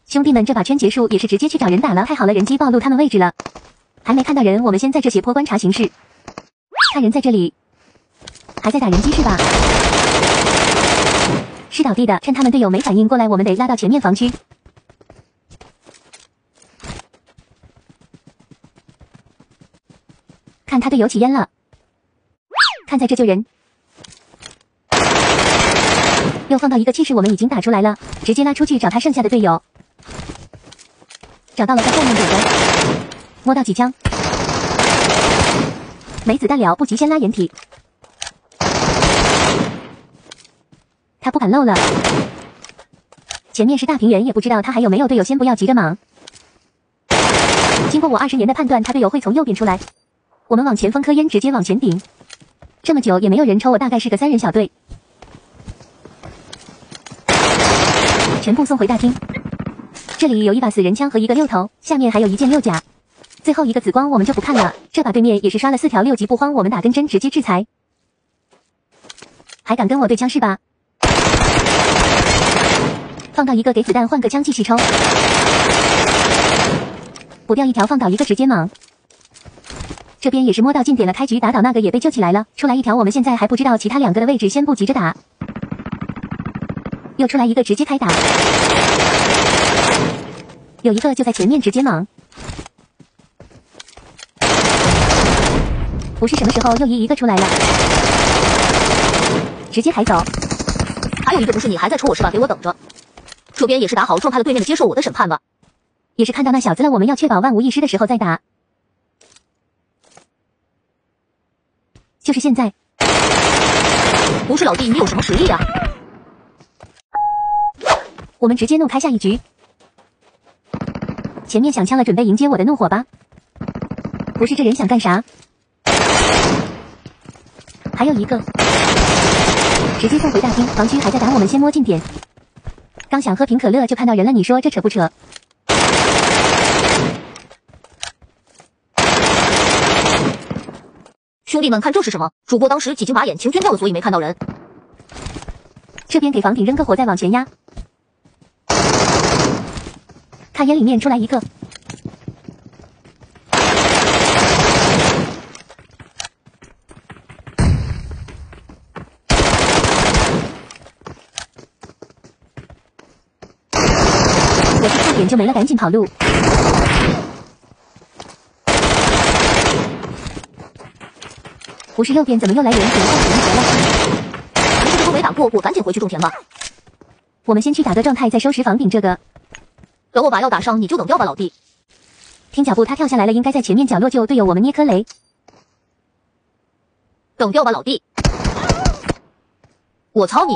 兄弟们，这把圈结束也是直接去找人打了。太好了，人机暴露他们位置了。还没看到人，我们先在这斜坡观察形势。看人在这里，还在打人机是吧？是倒地的，趁他们队友没反应过来，我们得拉到前面防区。看他队友起烟了，看在这救人。又放到一个气势，我们已经打出来了，直接拉出去找他剩下的队友。找到了，在后面躲着，摸到几枪，没子弹了，不急，先拉掩体。他不敢漏了，前面是大平原，也不知道他还有没有队友，先不要急着忙。经过我20年的判断，他队友会从右边出来，我们往前封颗烟，直接往前顶。这么久也没有人抽我，大概是个3人小队。全部送回大厅。这里有一把死人枪和一个6头，下面还有一件6甲，最后一个紫光我们就不看了。这把对面也是刷了4条6级，不慌，我们打跟针，直接制裁。还敢跟我对枪是吧？放到一个给子弹，换个枪继续抽。补掉一条，放倒一个，直接莽。这边也是摸到近点了，开局打倒那个也被救起来了，出来一条，我们现在还不知道其他2个的位置，先不急着打。又出来一个，直接开打。有一个就在前面，直接莽。不是什么时候又一个出来了，直接抬走。还有一个不是你还在戳我是吧？给我等着。这边也是打好，撞开了对面的，接受我的审判吧。也是看到那小子了，我们要确保万无一失的时候再打。就是现在。不是老弟，你有什么实力啊？我们直接弄开下一局。前面响枪了，准备迎接我的怒火吧。不是，这人想干啥？还有一个，直接送回大厅，防区还在打我们，先摸近点。刚想喝瓶可乐就看到人了，你说这扯不扯？兄弟们看这是什么？主播当时几经把眼，晴天掉了，所以没看到人。这边给房顶扔个火，再往前压。看烟里面出来一个，我是差点就没了，赶紧跑路。不是右边怎么又来人？怎么换人了？你这个都没打过，我赶紧回去种田吧。我们先去打个状态，再收拾房顶这个。等我把药打伤，你就等掉吧，老弟。听脚步，他跳下来了，应该在前面角落救队友，我们捏颗雷。等掉吧，老弟。我操你！